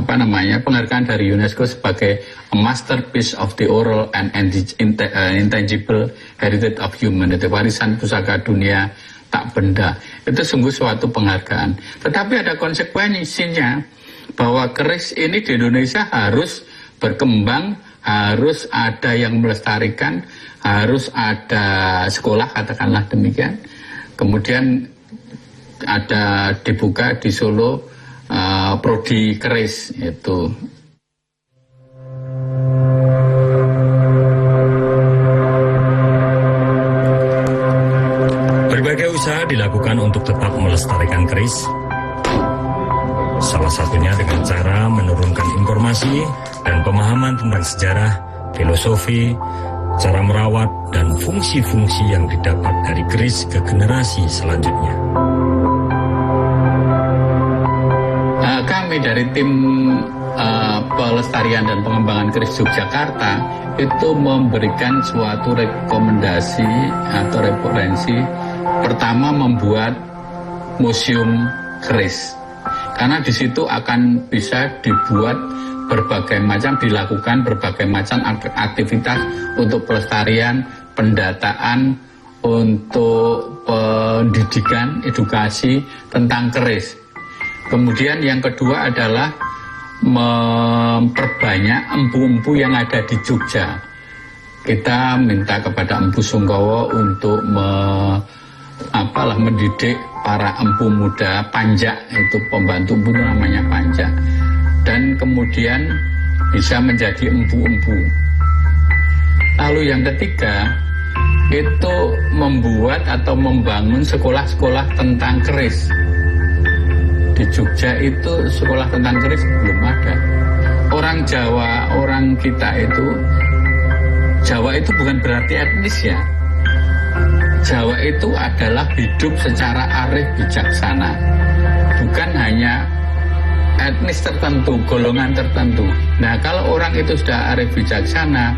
penghargaan dari UNESCO sebagai a masterpiece of the oral and intangible heritage of humanity, warisan pusaka dunia tak benda. Itu sungguh suatu penghargaan. Tetapi ada konsekuensinya bahwa keris ini di Indonesia harus berkembang, harus ada yang melestarikan, harus ada sekolah, katakanlah demikian. Kemudian ada dibuka di Solo prodi keris itu. Berbagai usaha dilakukan untuk tetap melestarikan keris. Salah satunya dengan cara menurunkan informasi dan pemahaman tentang sejarah, filosofi, cara merawat, dan fungsi-fungsi yang didapat dari keris ke generasi selanjutnya. Kami dari tim pelestarian dan pengembangan keris Yogyakarta itu memberikan suatu rekomendasi atau referensi. Pertama, membuat museum keris, karena di situ akan bisa dibuat dilakukan berbagai macam aktivitas untuk pelestarian, pendataan, untuk pendidikan, edukasi tentang keris. Kemudian yang kedua adalah memperbanyak empu-empu yang ada di Jogja. Kita minta kepada Empu Sungkowo untuk mendidik para empu muda, panjak, itu pembantu empu namanya panjak, dan kemudian bisa menjadi empu-empu. Lalu yang ketiga itu membuat atau membangun sekolah-sekolah tentang keris. Di Jogja itu sekolah tentang keris belum ada. Orang Jawa, orang kita itu, Jawa itu bukan berarti etnis ya. Jawa itu adalah hidup secara arif bijaksana, bukan hanya etnis tertentu, golongan tertentu. Nah, kalau orang itu sudah arif bijaksana,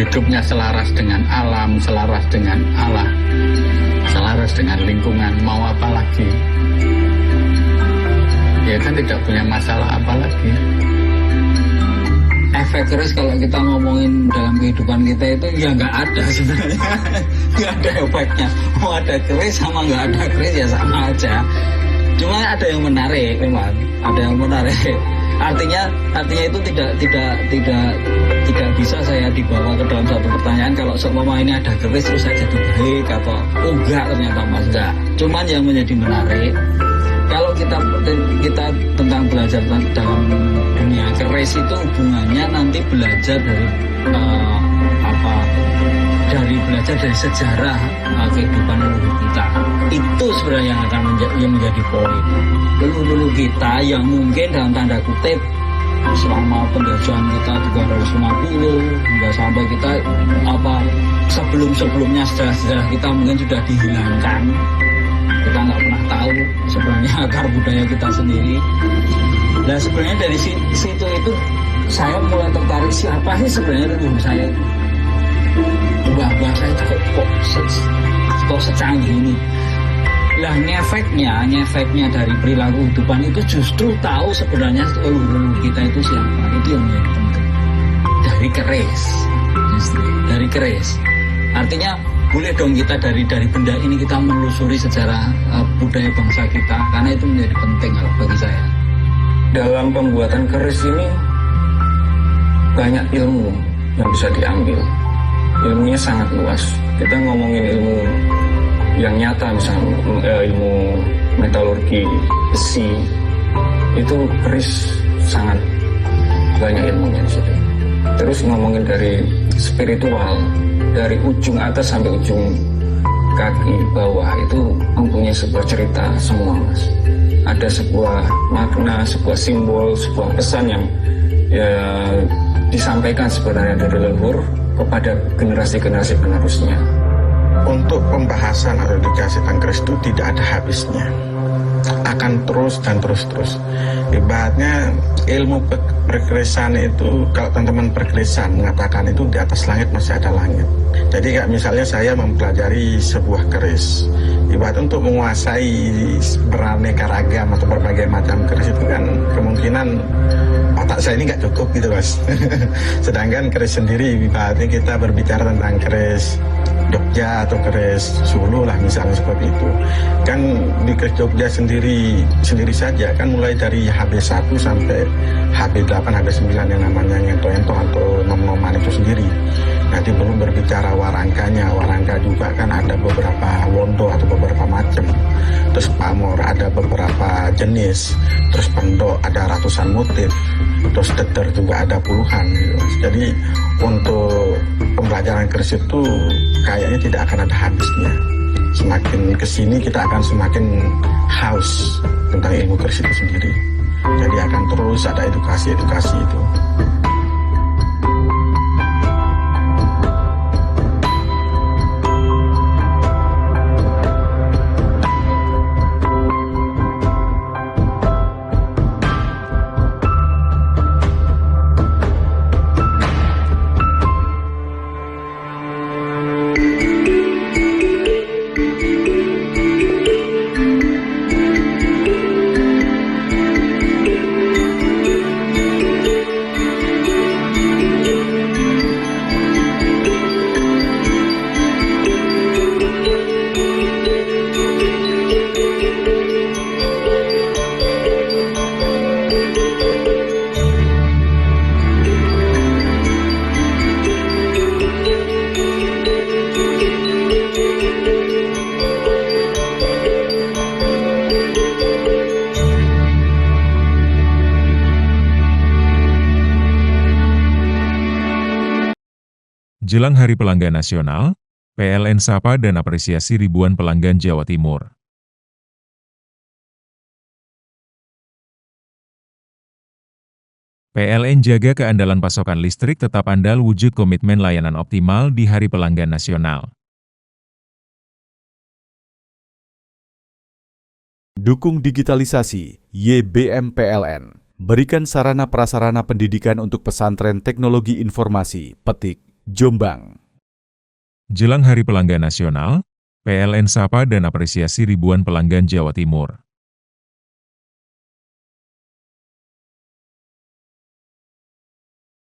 hidupnya selaras dengan alam, selaras dengan Allah, selaras dengan lingkungan, mau apa lagi? Ya kan tidak punya masalah apa lagi. Efek keris kalau kita ngomongin dalam kehidupan kita itu ya nggak ada sebenarnya. Nggak ada efeknya. Mau ada keris sama nggak ada keris ya sama aja. Cuma ada yang menarik memang, ada yang menarik. Artinya itu tidak bisa saya dibawa ke dalam satu pertanyaan kalau seumpama ini ada keris terus saya jadi baik atau enggak, ternyata mas enggak. Cuman yang menjadi menarik kalau kita tentang belajar dalam dunia keris itu hubungannya nanti belajar dari belajar dari sejarah kehidupan leluhur kita. Itu sebenarnya yang akan menjadi poin. Leluhur kita yang mungkin dalam tanda kutip selama penjajahan kita 350 hingga sampai kita sebelumnya sejarah kita mungkin sudah dihilangkan. Kita nggak pernah tahu sebenarnya akar budaya kita sendiri. Nah sebenarnya dari situ itu saya mulai tertarik siapa sih sebenarnya leluhur saya. Bahasa itu kok secanggih ini. Lah ngefeknya dari perilaku hidupan itu justru tahu sebenarnya leluhur kita itu siapa. Itu yang menjadi penting. Dari keris. Artinya boleh dong kita dari benda ini kita menelusuri sejarah budaya bangsa kita, karena itu menjadi penting kalau bagi saya. Dalam pembuatan keris ini banyak ilmu yang bisa diambil. Ilmunya sangat luas. Kita ngomongin ilmu yang nyata, misalnya ilmu metalurgi, besi, itu keris sangat banyak ilmunya di situ. Terus ngomongin dari spiritual, dari ujung atas sampai ujung kaki bawah itu mempunyai sebuah cerita semua, mas. Ada sebuah makna, sebuah simbol, sebuah pesan yang disampaikan sebenarnya dari leluhur kepada generasi-generasi penerusnya. Untuk pembahasan atau edukasi tentang keris itu tidak ada habisnya, akan terus dan terus. Ibaratnya ilmu perkerisan itu, kalau teman-teman perkerisan mengatakan itu di atas langit masih ada langit. Jadi kayak misalnya saya mempelajari sebuah keris, ibarat untuk menguasai beraneka ragam atau berbagai macam keris itu kan kemungkinan otak saya ini nggak cukup gitu Mas. Sedangkan keris sendiri, ibaratnya kita berbicara tentang keris Jogja atau keris Solo lah misalnya seperti itu. Kan di keris Jogja sendiri saja kan mulai dari HB1 sampai HB8, HB9 yang namanya ngento-ento atau nom-noman itu sendiri. Nanti belum berbicara warangkanya, warangka juga kan ada beberapa wondo atau beberapa macam. Terus pamor ada beberapa jenis, terus pendok ada ratusan motif, terus deter juga ada puluhan gitu Mas. Jadi untuk pembelajaran keris itu kayaknya tidak akan ada habisnya. Semakin kesini kita akan semakin haus tentang ilmu keris itu sendiri. Jadi akan terus ada edukasi itu. Jelang Hari Pelanggan Nasional, PLN sapa dan apresiasi ribuan pelanggan Jawa Timur. PLN jaga keandalan pasokan listrik tetap andal wujud komitmen layanan optimal di Hari Pelanggan Nasional. Dukung digitalisasi, YBM PLN. Berikan sarana prasarana pendidikan untuk pesantren teknologi informasi, Petik, Jombang. Jelang Hari Pelanggan Nasional, PLN sapa dan apresiasi ribuan pelanggan Jawa Timur.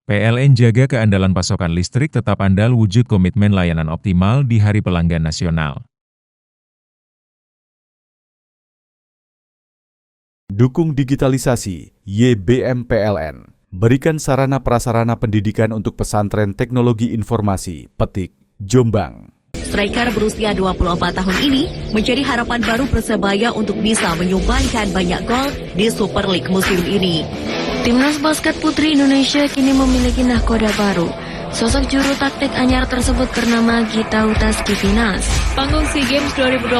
PLN jaga keandalan pasokan listrik tetap andal wujud komitmen layanan optimal di Hari Pelanggan Nasional. Dukung digitalisasi, YBM PLN. Berikan sarana prasarana pendidikan untuk pesantren teknologi informasi, Petik, Jombang. Striker berusia 24 tahun ini menjadi harapan baru Persebaya untuk bisa menyumbangkan banyak gol di Super League musim ini. Timnas basket putri Indonesia kini memiliki nahkoda baru. Sosok juru taktik anyar tersebut bernama Gita Utaskivinas. Panggung SEA Games 2025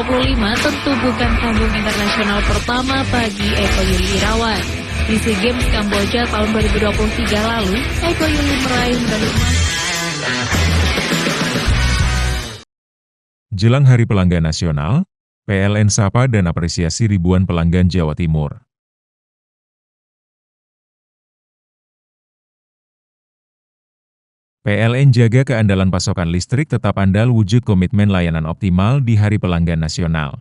tentu bukan panggung internasional pertama bagi Eko Yuli Irawan. Di SEA Games Kamboja tahun 2023 lalu, Eko Yuli meraih medali emas. Jelang Hari Pelanggan Nasional, PLN sapa dan apresiasi ribuan pelanggan Jawa Timur. PLN jaga keandalan pasokan listrik tetap andal wujud komitmen layanan optimal di Hari Pelanggan Nasional.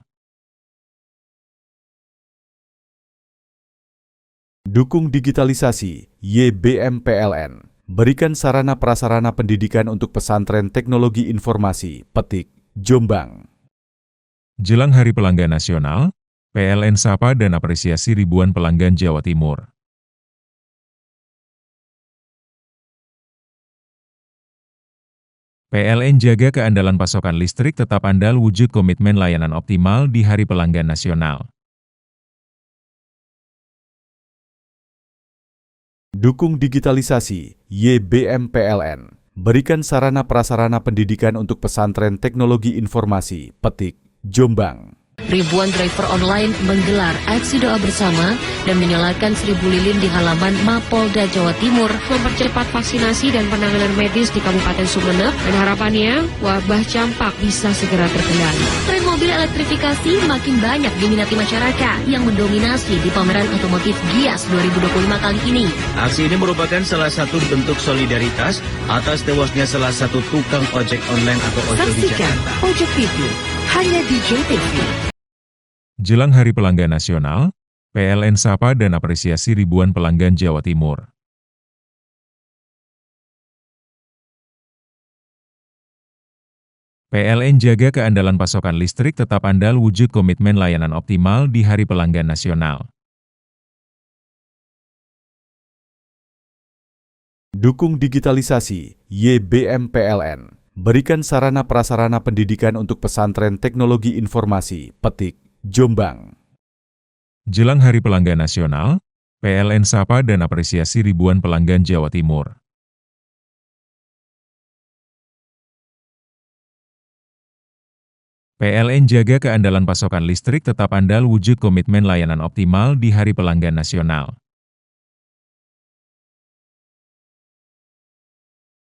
Dukung digitalisasi, YBM PLN. Berikan sarana prasarana pendidikan untuk pesantren teknologi informasi, Petik, Jombang. Jelang Hari Pelanggan Nasional, PLN sapa dan apresiasi ribuan pelanggan Jawa Timur. PLN jaga keandalan pasokan listrik tetap andal wujud komitmen layanan optimal di Hari Pelanggan Nasional. Dukung digitalisasi, YBM PLN. Berikan sarana prasarana pendidikan untuk pesantren teknologi informasi, Petik, Jombang. ribuan driver online menggelar aksi doa bersama dan menyalakan 1000 lilin di halaman Mapolda Jawa Timur mempercepat vaksinasi dan penanganan medis di Kabupaten Sumeneb dan harapannya wabah campak bisa segera terkendali. Tren mobil elektrifikasi makin banyak diminati masyarakat yang mendominasi di pameran otomotif Gias 2025 kali ini. Aksi ini merupakan salah satu bentuk solidaritas atas tewasnya salah satu tukang ojek online atau ojol di Saksikan Jakarta. Ojek TV hanya di JTV. Jelang Hari Pelanggan Nasional, PLN sapa dan apresiasi ribuan pelanggan Jawa Timur. PLN jaga keandalan pasokan listrik tetap andal wujud komitmen layanan optimal di Hari Pelanggan Nasional. Dukung digitalisasi, YBM PLN. Berikan sarana prasarana pendidikan untuk pesantren teknologi informasi, Petik, Jombang. Jelang Hari Pelanggan Nasional, PLN sapa dan apresiasi ribuan pelanggan Jawa Timur. PLN jaga keandalan pasokan listrik tetap andal wujud komitmen layanan optimal di Hari Pelanggan Nasional.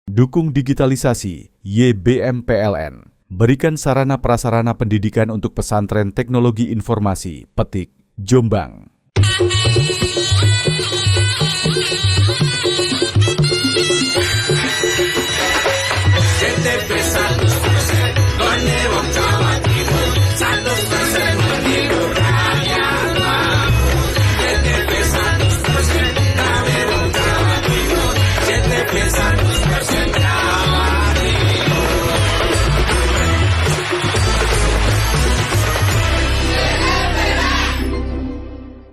Dukung digitalisasi, YBM PLN. Berikan sarana prasarana pendidikan untuk pesantren teknologi informasi, Petik, Jombang.